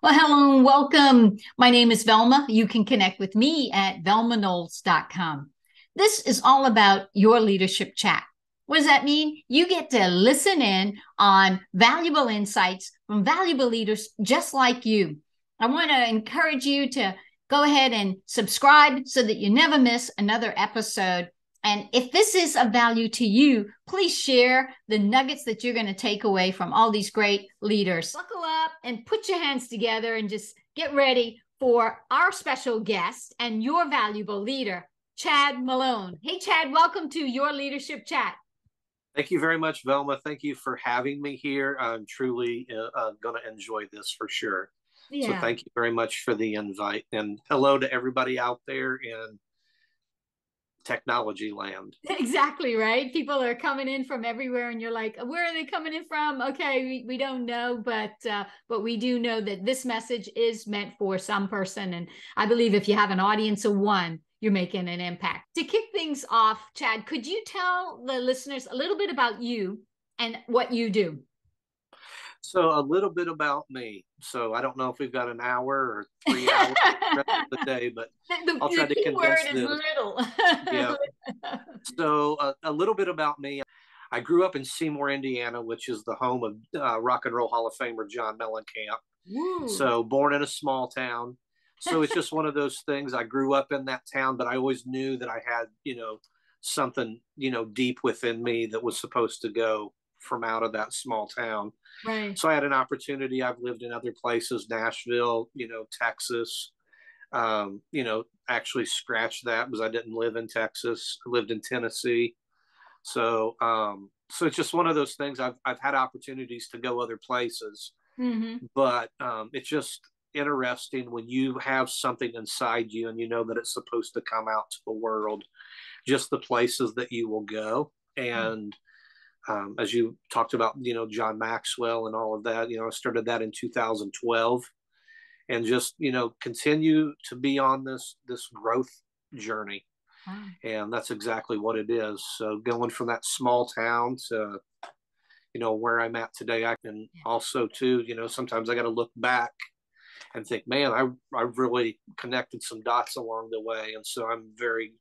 Well, hello and welcome. My name is Velma. You can connect with me at velmanolds.com. This is all about your leadership chat. What does that mean? You get to listen in on valuable insights from valuable leaders just like you. I want to encourage you to go ahead and subscribe so that you never miss another episode. And if this is of value to you, please share the nuggets that you're going to take away from all these great leaders. Buckle up and put your hands together and just get ready for our special guest and your valuable leader, Chad Malone. Hey, Chad, welcome to Your Leadership Chat. Thank you very much, Velma. Thank you for having me here. I'm truly going to enjoy this for sure. So Yeah. thank you very much for the invite. And hello to everybody out there in technology land. Exactly, right? People are coming in from everywhere and you're like, where are they coming in from? Okay, we don't know, but we do know that this message is meant for some person. And I believe if you have an audience of one, you're making an impact. To kick things off, Chad, could you tell the listeners a little bit about you and what you do? So a little bit about me. So I don't know if we've got an hour or 3 hours the rest of the day, but I'll try The to key condense word is this. little. Yeah. So a little bit about me. I grew up in Seymour, Indiana, which is the home of Rock and Roll Hall of Famer John Mellencamp. Woo. So born in a small town. So it's just one of those things. I grew up in that town, but I always knew that I had, something, deep within me that was supposed to go from out of that small town. Right. So I had an opportunity. I've lived in other places, Nashville, Texas, actually scratched that because I didn't live in Texas. I lived in Tennessee. So it's just one of those things. I've had opportunities to go other places, but it's just interesting when you have something inside you and you know that it's supposed to come out to the world, just the places that you will go. And as you talked about, John Maxwell and all of that, I started that in 2012 and just, continue to be on this growth journey. Wow. And that's exactly what it is. So going from that small town to, where I'm at today, I can also too, sometimes I got to look back and think, man, I really connected some dots along the way. And so I'm very,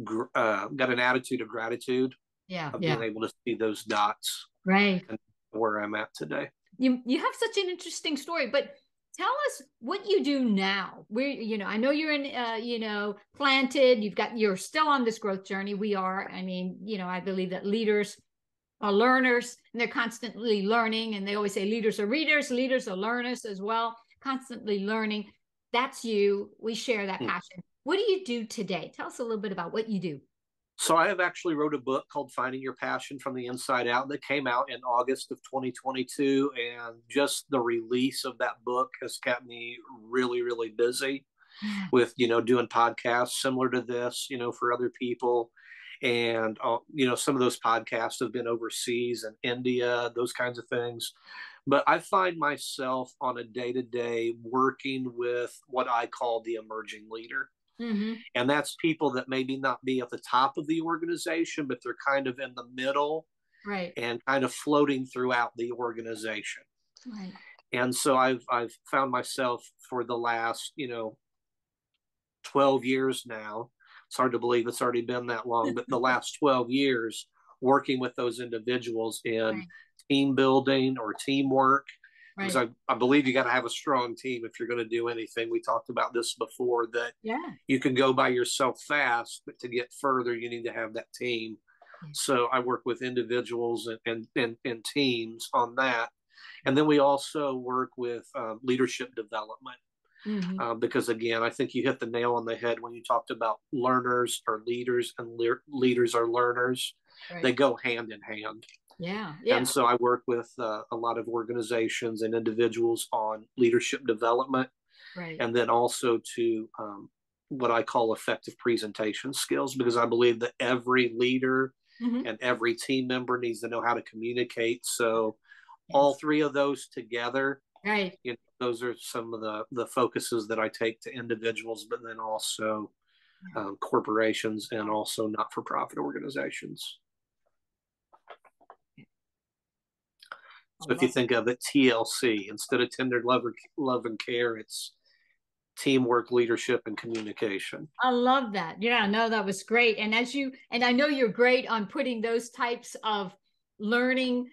got an attitude of gratitude of being able to see those dots Right. and where I'm at today. You have such an interesting story, but tell us what you do now. I know you're in, planted, you're still on this growth journey. We are. I mean, I believe that leaders are learners and they're constantly learning. And they always say leaders are readers, leaders are learners as well, constantly learning. That's you. We share that passion. What do you do today? Tell us a little bit about what you do. So I have actually wrote a book called Finding Your Passion from the Inside Out that came out in August of 2022. And just the release of that book has kept me really, really busy with, doing podcasts similar to this, for other people. And, some of those podcasts have been overseas and India, those kinds of things. But I find myself on a day-to-day working with what I call the emerging leader. And that's people that maybe not be at the top of the organization, but they're kind of in the middle, right, and kind of floating throughout the organization. Right. And so I've found myself for the last, 12 years now. It's hard to believe it's already been that long, but the last 12 years working with those individuals in team building or teamwork. Because I believe you got to have a strong team if you're going to do anything. We talked about this before, that you can go by yourself fast, but to get further, you need to have that team. So I work with individuals and teams on that. And then we also work with leadership development. Because again, I think you hit the nail on the head when you talked about learners are leaders and leaders are learners. They go hand in hand. And so I work with a lot of organizations and individuals on leadership development, and then also to what I call effective presentation skills, because I believe that every leader and every team member needs to know how to communicate. So all three of those together, those are some of the focuses that I take to individuals, but then also corporations and also not-for-profit organizations. So if you think of it, TLC, instead of tender love and care, it's teamwork, leadership, and communication. I love that. Yeah, no, that was great. And and I know you're great on putting those types of learning,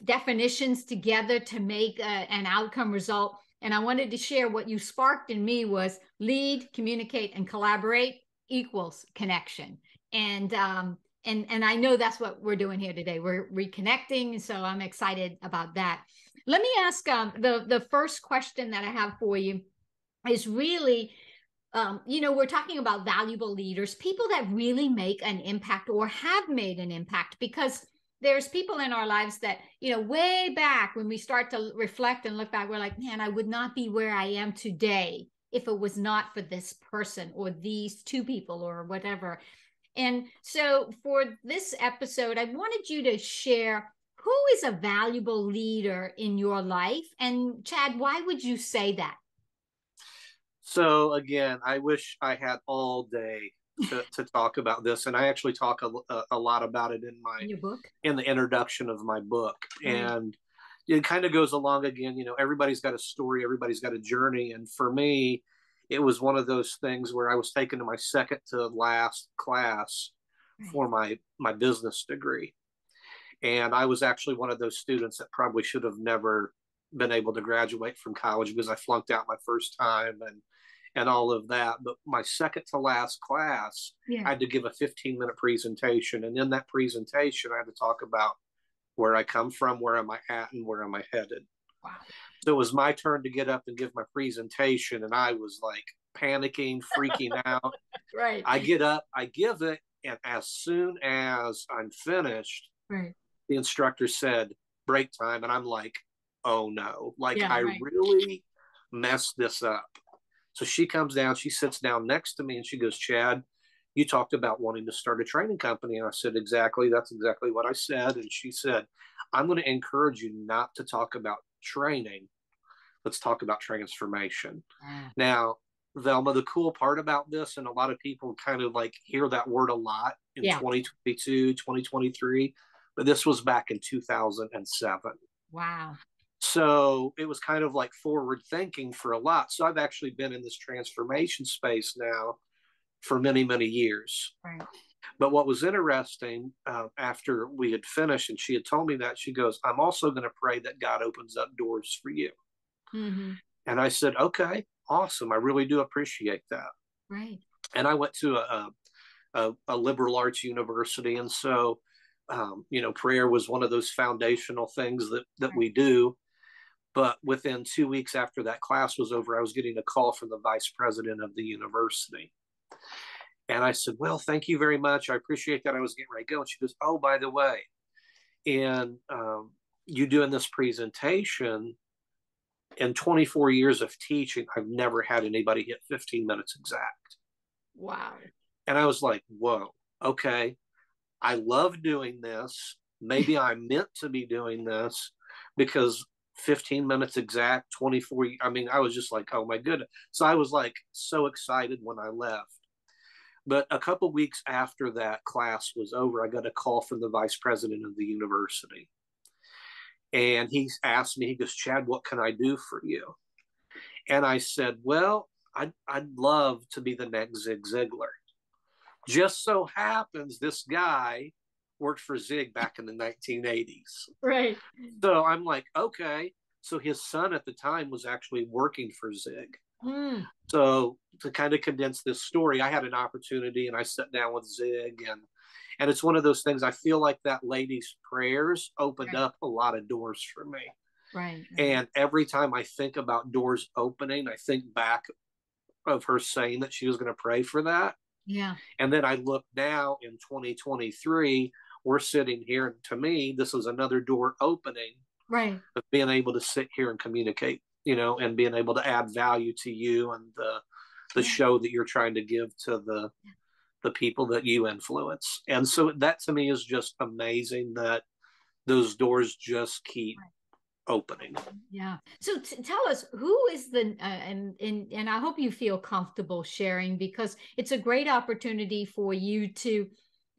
definitions together to make an outcome result. And I wanted to share what you sparked in me was lead, communicate, and collaborate equals connection. And I know that's what we're doing here today. We're reconnecting, so I'm excited about that. Let me ask the first question that I have for you is really, we're talking about valuable leaders, people that really make an impact or have made an impact, because there's people in our lives that, way back when we start to reflect and look back, we're like, man, I would not be where I am today if it was not for this person or these two people or whatever. And so for this episode, I wanted you to share who is a valuable leader in your life. And Chad, why would you say that? So again, I wish I had all day to talk about this, and I actually talk a lot about it in your book, in the introduction of my book. And it kind of goes along again, everybody's got a story, everybody's got a journey, and for me, it was one of those things where I was taken to my second to last class for my business degree, and I was actually one of those students that probably should have never been able to graduate from college because I flunked out my first time and all of that. But my second to last class, I had to give a 15-minute presentation. And in that presentation, I had to talk about where I come from, where am I at, and where am I headed. Wow. So it was my turn to get up and give my presentation. And I was like panicking, freaking out. Right. I get up, I give it. And as soon as I'm finished, the instructor said, break time. And I'm like, oh no, I really messed this up. So she comes down, she sits down next to me and she goes, Chad, you talked about wanting to start a training company. And I said, exactly. That's exactly what I said. And she said, I'm going to encourage you not to talk about training. Let's talk about transformation. Now, Velma, the cool part about this, and a lot of people kind of hear that word a lot in 2022, 2023, but this was back in 2007. Wow. So it was kind of forward thinking for a lot. So I've actually been in this transformation space now for many, many years. Right. But what was interesting, after we had finished and she had told me that, she goes, I'm also going to pray that God opens up doors for you. Mm-hmm. And I said, okay, awesome. I really do appreciate that. Right. And I went to a liberal arts university. And so, prayer was one of those foundational things that we do. But within 2 weeks after that class was over, I was getting a call from the vice president of the university. And I said, well, thank you very much. I appreciate that. I was getting ready to go. And she goes, oh, by the way, in you doing this presentation, in 24 years of teaching, I've never had anybody hit 15 minutes exact. Wow. And I was like, whoa, okay. I love doing this. Maybe I'm meant to be doing this, because 15 minutes exact, 24. I mean, I was just like, oh my goodness. So I was so excited when I left. But a couple of weeks after that class was over, I got a call from the vice president of the university. And he asked me, he goes, Chad, what can I do for you? And I said, well, I'd love to be the next Zig Ziglar. Just so happens this guy worked for Zig back in the 1980s. Right. So I'm like, okay. So his son at the time was actually working for Zig. So to kind of condense this story, I had an opportunity and I sat down with Zig, and it's one of those things. I feel like that lady's prayers opened up a lot of doors for me. Right. And every time I think about doors opening, I think back of her saying that she was going to pray for that. Yeah. And then I look now in 2023, we're sitting here, and to me, this is another door opening. Right. Of being able to sit here and communicate, and being able to add value to you and the show that you're trying to give to the people that you influence. And so that to me is just amazing that those doors just keep opening. Yeah. So tell us, who is the and I hope you feel comfortable sharing, because it's a great opportunity for you to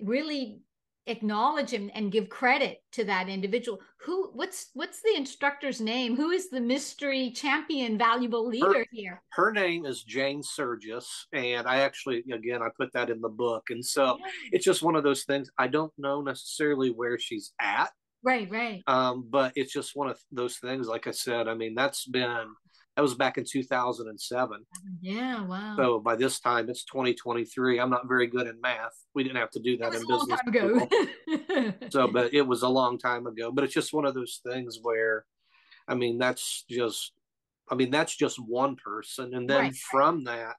really acknowledge and give credit to that individual. What's the instructor's name? Who is the mystery champion valuable leader here? Her name is Jane Surgis, and I actually, again, I put that in the book. And so it's just one of those things. I don't know necessarily where she's at. Right. But it's just one of those things. Like I said, I mean, that was back in 2007. Yeah, wow. So by this time, it's 2023. I'm not very good in math. We didn't have to do that in business school. So, but it was a long time ago. But it's just one of those things where, I mean, that's just one person. And then from that,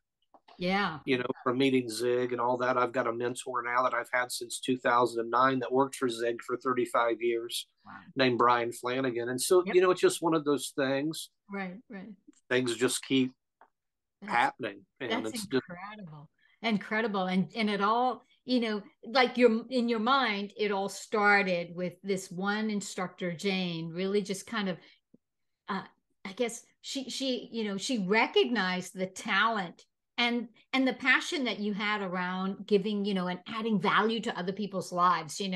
from meeting Zig and all that, I've got a mentor now that I've had since 2009 that worked for Zig for 35 years, named Brian Flanagan. And so, it's just one of those things. Right. Things just keep happening. And that's incredible. And it all, like in your mind, it all started with this one instructor, Jane, really just kind of, I guess she recognized the talent and the passion that you had around giving, and adding value to other people's lives, and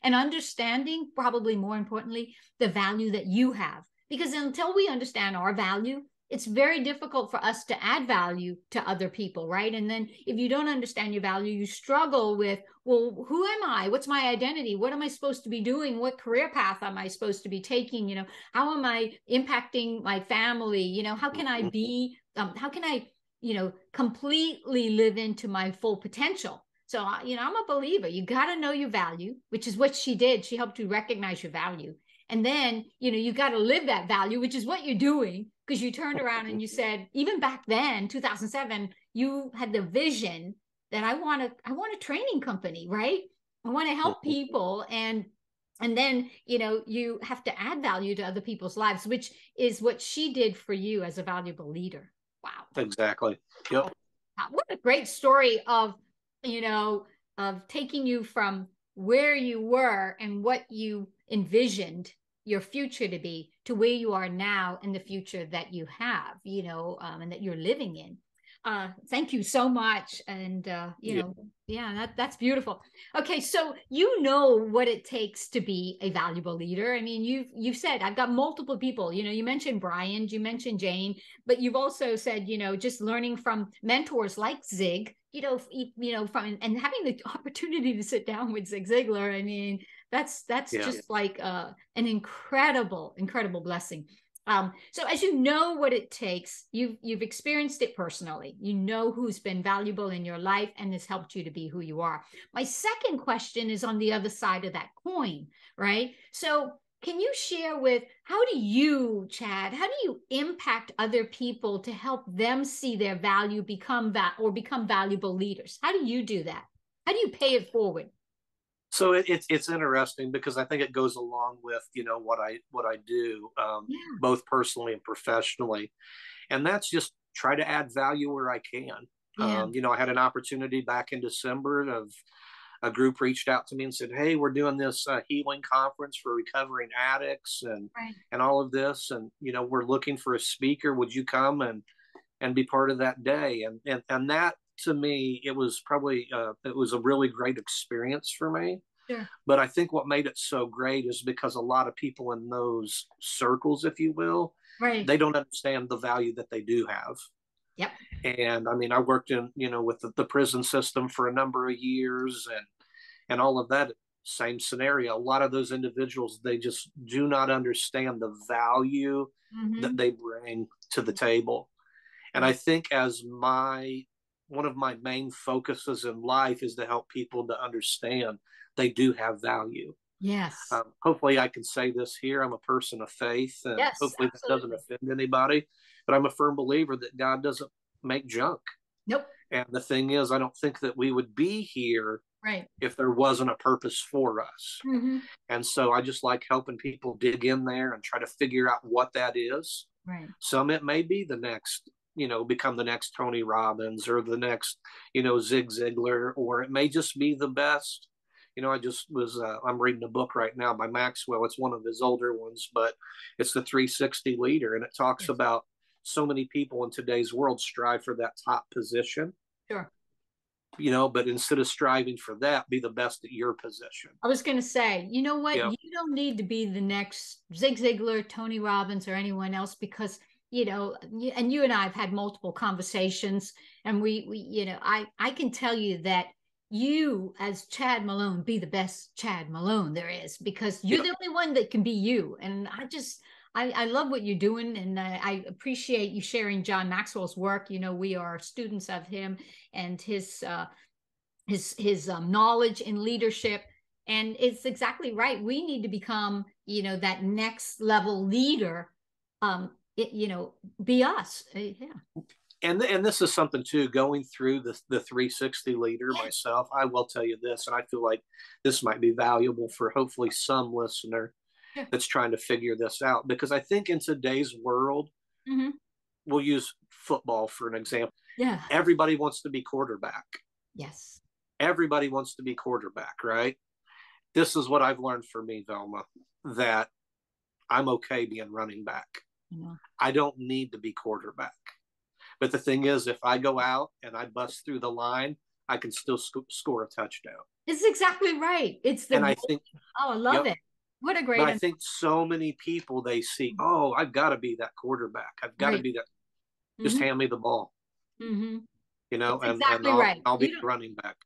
understanding, probably more importantly, the value that you have. Because until we understand our value, it's very difficult for us to add value to other people, right? And then if you don't understand your value, you struggle with, well, who am I? What's my identity? What am I supposed to be doing? What career path am I supposed to be taking? How am I impacting my family? How can I be, completely live into my full potential? So, I'm a believer. You got to know your value, which is what she did. She helped you recognize your value. And then, you got to live that value, which is what you're doing, because you turned around and you said, even back then, 2007, you had the vision that I want a training company, right? I want to help people. And then, you have to add value to other people's lives, which is what she did for you as a valuable leader. Wow. Exactly. Yep. What a great story of taking you from where you were and what you envisioned your future to be to where you are now and the future that you have, and that you're living in. Thank you so much. And, that's beautiful. Okay. So, what it takes to be a valuable leader. I mean, you've said, I've got multiple people, you mentioned Brian, you mentioned Jane, but you've also said, just learning from mentors like Zig, from, and having the opportunity to sit down with Zig Ziglar. I mean, that's just like an incredible blessing. So as you know what it takes, you've experienced it personally. You know who's been valuable in your life and has helped you to be who you are. My second question is on the other side of that coin, right? So can you share how do you, Chad, how do you impact other people to help them see their value, become valuable leaders? How do you do that? How do you pay it forward? So it's interesting because I think it goes along with what I do, both personally and professionally, and that's just try to add value where I can. I had an opportunity back in December of a group reached out to me and said, "Hey, we're doing this healing conference for recovering addicts and all of this, and we're looking for a speaker. Would you come and be part of that day?" And that, to me, it was probably it was a really great experience for me. Sure. But I think what made it so great is because a lot of people in those circles, if you will, they don't understand the value that they do have. Yep. And I mean, I worked in, with the prison system for a number of years and all of that. Same scenario. A lot of those individuals, they just do not understand the value that they bring to the table. And I think as one of my main focuses in life is to help people to understand they do have value. Yes. Hopefully I can say this here. I'm a person of faith, and hopefully that doesn't offend anybody, but I'm a firm believer that God doesn't make junk. Nope. And the thing is, I don't think that we would be here if there wasn't a purpose for us. And so I just like helping people dig in there and try to figure out what that is. Some, it may be the next, become the next Tony Robbins or the next, Zig Ziglar, or it may just be the best. I'm reading a book right now by Maxwell. It's one of his older ones, but it's the 360 leader. And it talks about so many people in today's world strive for that top position. Sure. but instead of striving for that, be the best at your position. I was going to say, you know what? Yep. You don't need to be the next Zig Ziglar, Tony Robbins, or anyone else because, and you and I have had multiple conversations, and I can tell you that you, as Chad Malone, be the best Chad Malone there is because you're the only one that can be you. And I love what you're doing, and I appreciate you sharing John Maxwell's work. We are students of him and his knowledge in leadership, and it's exactly right. We need to become that next level leader. Be us. Yeah. And this is something too, going through the 360 leader myself, I will tell you this, and I feel like this might be valuable for hopefully some listener that's trying to figure this out, because I think in today's world, we'll use football for an example. Yeah. Everybody wants to be quarterback. Yes. Everybody wants to be quarterback, right? This is what I've learned for me, Velma, that I'm okay being running back. Yeah. I don't need to be quarterback. But the thing is, if I go out and I bust through the line, I can still score a touchdown. It's exactly right. It's the, and I think, I love it. What a great. But I think so many people, they see, I've got to be that quarterback. I've got to be that. Just hand me the ball. That's and exactly right. I'll be running back.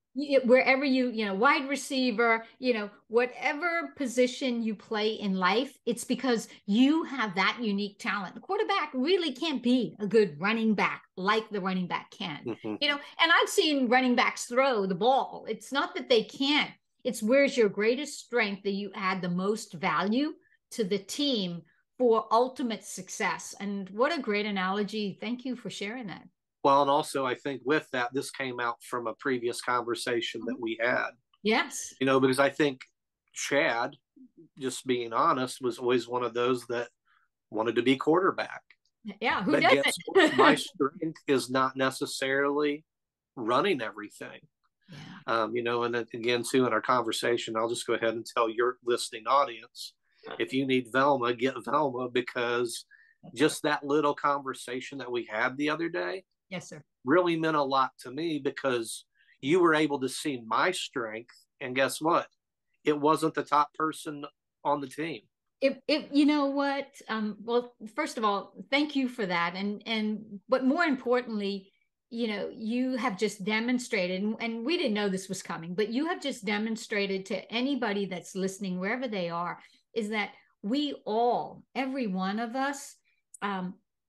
Wherever wide receiver, whatever position you play in life, it's because you have that unique talent. The quarterback really can't be a good running back like the running back can, and I've seen running backs throw the ball. It's not that they can't. It's where's your greatest strength that you add the most value to the team for ultimate success. And what a great analogy. Thank you for sharing that. Well, and also I think with that, this came out from a previous conversation that we had. Yes. Because I think Chad, just being honest, was always one of those that wanted to be quarterback. Yeah, who doesn't? My strength is not necessarily running everything. Yeah. And then again, too, in our conversation, I'll just go ahead and tell your listening audience, if you need Velma, get Velma, because just that little conversation that we had the other day, yes, sir, really meant a lot to me, because you were able to see my strength, and guess what? It wasn't the top person on the team. You know what? Well, first of all, thank you for that, but more importantly, you have just demonstrated, and we didn't know this was coming, but you have just demonstrated to anybody that's listening, wherever they are, is that every one of us,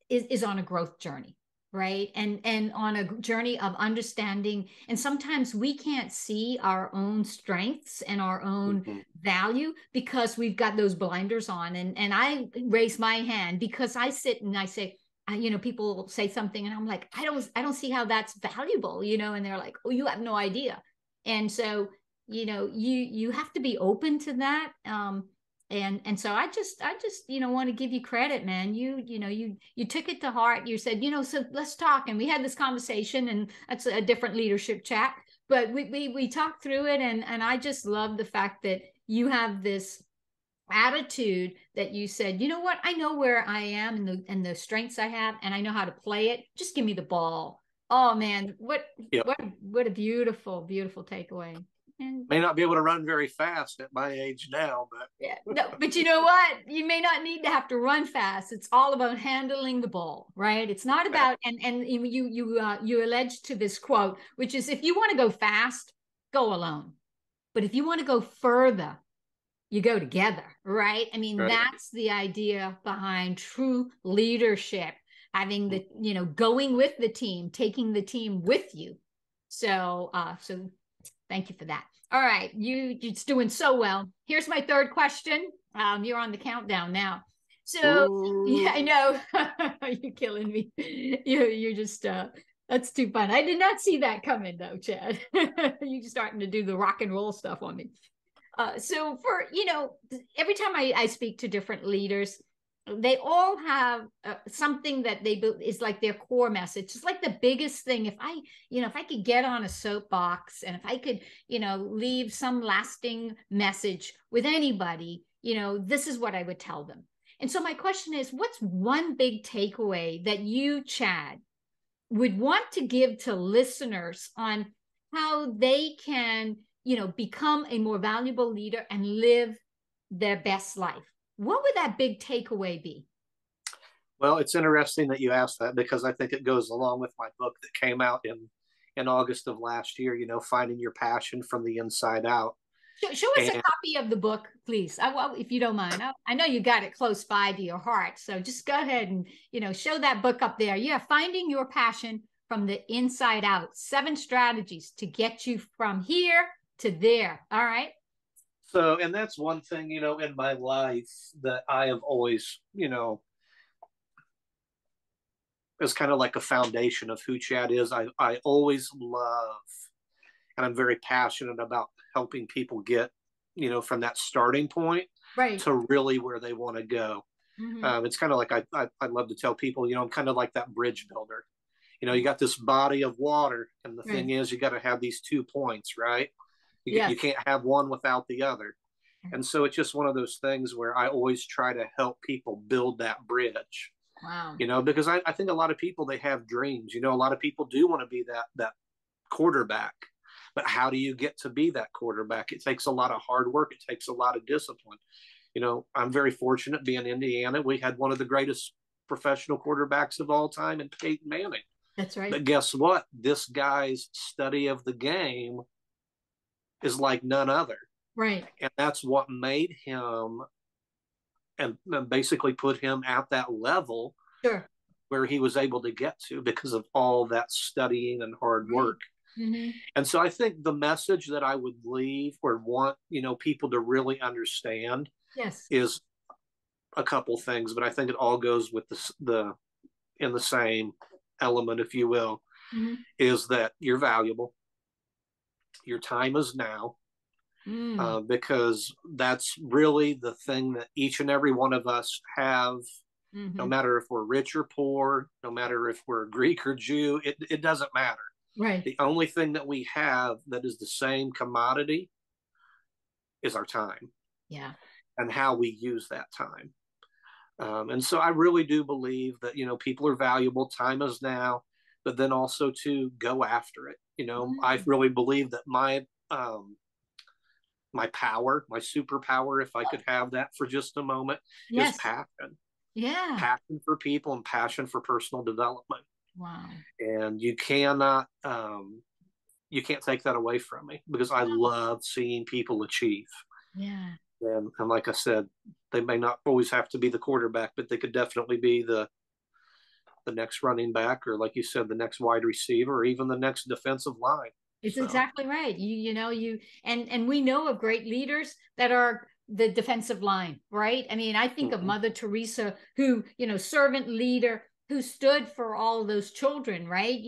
is on a growth journey. Right. And on a journey of understanding. And sometimes we can't see our own strengths and our own value because we've got those blinders on. And I raise my hand because I sit and I say, people say something and I'm like, I don't see how that's valuable, and they're like, oh, you have no idea. And so, you have to be open to that. And so I just want to give you credit, man. You took it to heart. You said, so let's talk. And we had this conversation, and that's a different leadership chat, but we talked through it. And I just love the fact that you have this attitude that you said, you know what, I know where I am and the strengths I have, and I know how to play it. Just give me the ball. Oh man, what a beautiful, beautiful takeaway. And may not be able to run very fast at my age now, but but you know what? You may not need to have to run fast. It's all about handling the ball, right? It's not about and you allege to this quote, which is, if you want to go fast, go alone. But if you want to go further, you go together, right? I mean, that's the idea behind true leadership, having the, going with the team, taking the team with you. So thank you for that. All right. You're doing so well. Here's my third question. You're on the countdown now. So yeah, I know. You're killing me. You're just, that's too fun. I did not see that coming though, Chad. You're starting to do the rock and roll stuff on me. So for, every time I speak to different leaders, they all have something that is like their core message. It's like the biggest thing. If I could get on a soapbox and if I could, leave some lasting message with anybody, this is what I would tell them. And so my question is, what's one big takeaway that you, Chad, would want to give to listeners on how they can, become a more valuable leader and live their best life. What would that big takeaway be? Well, it's interesting that you asked that because I think it goes along with my book that came out in August of last year, finding your passion from the inside out. Show us a And copy of the book, please, if you don't mind. I know you got it close by to your heart, so just go ahead and show that book up there. Yeah, Finding Your Passion from the Inside Out: 7 strategies to get you from here to there. All right. so, and that's one thing, in my life that I have always, is kind of like a foundation of who Chad is. I always love, and I'm very passionate about helping people get, from that starting point Right. to really where they want to go. Mm-hmm. It's kind of like I love to tell people, I'm kind of like that bridge builder. You got this body of water, and the thing is, you got to have these 2 points, right? You Yes. can't have one without the other. And so it's just one of those things where I always try to help people build that bridge. Wow. Because I think a lot of people, they have dreams. A lot of people do want to be that quarterback. But how do you get to be that quarterback? It takes a lot of hard work. It takes a lot of discipline. I'm very fortunate being in Indiana. We had one of the greatest professional quarterbacks of all time in Peyton Manning. That's right. But guess what? This guy's study of the game is like none other. Right. And that's what made him and basically put him at that level. Sure. Where he was able to get to because of all that studying and hard work. Mm-hmm. And so I think the message that I would leave or want, people to really understand Yes. is a couple things, but I think it all goes with the in the same element, if you will, is that you're valuable. Your time is now. Because that's really the thing that each and every one of us have. No matter if we're rich or poor, no matter if we're Greek or Jew, it doesn't matter. Right. The only thing that we have that is the same commodity is our time. Yeah. And how we use that time. And so I really do believe that, people are valuable. Time is now, but then also to go after it. I really believe that my power, my superpower, if I could have that for just a moment, is passion. Yeah. Passion for people and passion for personal development. Wow. And you can't take that away from me because I love seeing people achieve. Yeah. And like I said, they may not always have to be the quarterback, but they could definitely be the next running back, or like you said, the next wide receiver, or even the next defensive line. It's exactly right. And we know of great leaders that are the defensive line, right? I mean, I think of Mother Teresa, who, servant leader, who stood for all those children, right?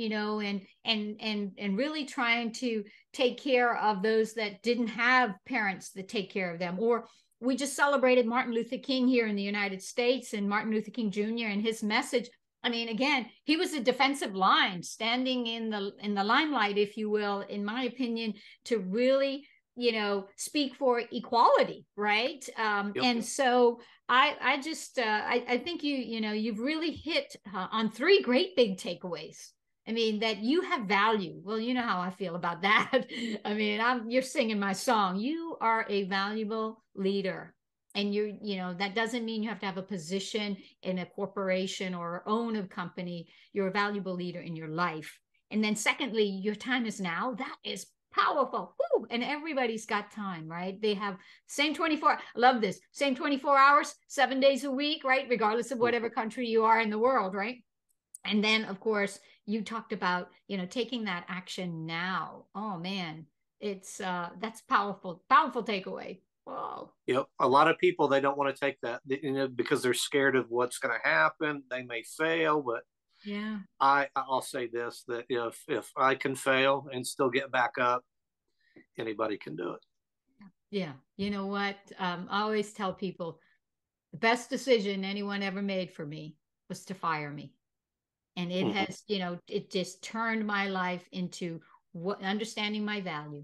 And really trying to take care of those that didn't have parents that take care of them. Or we just celebrated Martin Luther King here in the United States, and Martin Luther King Jr. and his message. I mean, again, he was a defensive line, standing in the limelight, if you will, in my opinion, to really, speak for equality, right? And so I think you've really hit on 3 great big takeaways. I mean, that you have value. Well, you know how I feel about that. I mean, you're singing my song. You are a valuable leader. And that doesn't mean you have to have a position in a corporation or own a company. You're a valuable leader in your life. And then secondly, your time is now. That is powerful. Woo! And everybody's got time, right? They have same 24. I love this. Same 24 hours, 7 days a week, right? Regardless of whatever country you are in the world, right? And then, of course, you talked about, taking that action now. Oh man, that's powerful, powerful takeaway. Whoa. A lot of people, they don't want to take that, because they're scared of what's going to happen. They may fail, but yeah, I'll say this, that if I can fail and still get back up, anybody can do it. Yeah. You know what? I always tell people the best decision anyone ever made for me was to fire me. And it has, it just turned my life into understanding my value,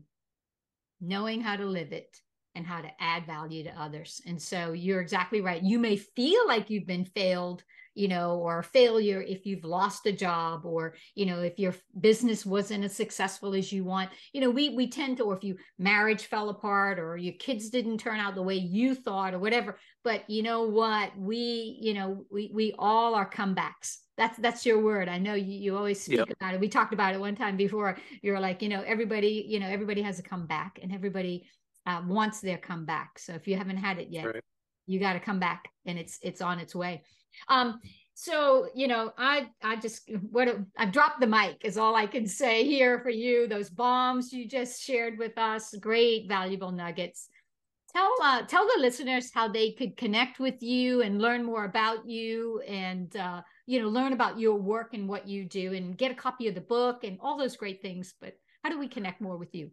knowing how to live it, and how to add value to others. And so you're exactly right. You may feel like you've been failed, or a failure if you've lost a job, or, if your business wasn't as successful as you want. We tend to, or if your marriage fell apart, or your kids didn't turn out the way you thought, or whatever. But you know what? We all are comebacks. That's your word. I know you always speak about it. We talked about it one time before. You're like, everybody has a comeback, and everybody wants their comeback. So if you haven't had it yet, you got to come back, and it's on its way. So, I've dropped the mic is all I can say here for you. Those bombs you just shared with us, great, valuable nuggets. Tell the listeners how they could connect with you and learn more about you, and, learn about your work and what you do, and get a copy of the book and all those great things. But how do we connect more with you?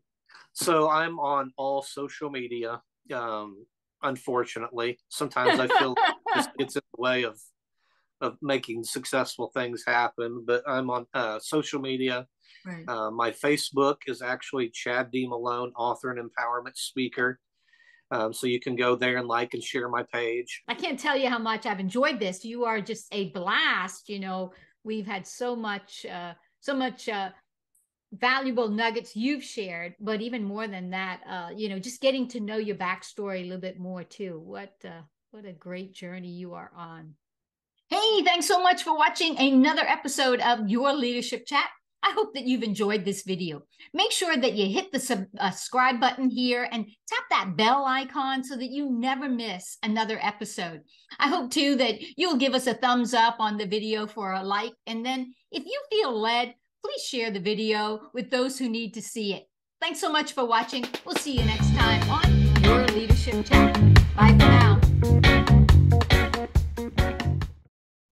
So I'm on all social media. Unfortunately, sometimes I feel it's in the way of making successful things happen, but I'm on social media. Right. My Facebook is actually Chad D. Malone, author and empowerment speaker. So you can go there and like and share my page. I can't tell you how much I've enjoyed this. You are just a blast. We've had so much valuable nuggets you've shared, but even more than that, just getting to know your backstory a little bit more too. What a great journey you are on. Hey, thanks so much for watching another episode of Your Leadership Chat. I hope that you've enjoyed this video. Make sure that you hit the subscribe button here and tap that bell icon so that you never miss another episode. I hope too that you'll give us a thumbs up on the video for a like. And then if you feel led, please share the video with those who need to see it. Thanks so much for watching. We'll see you next time on Your Leadership Chat. Bye for now.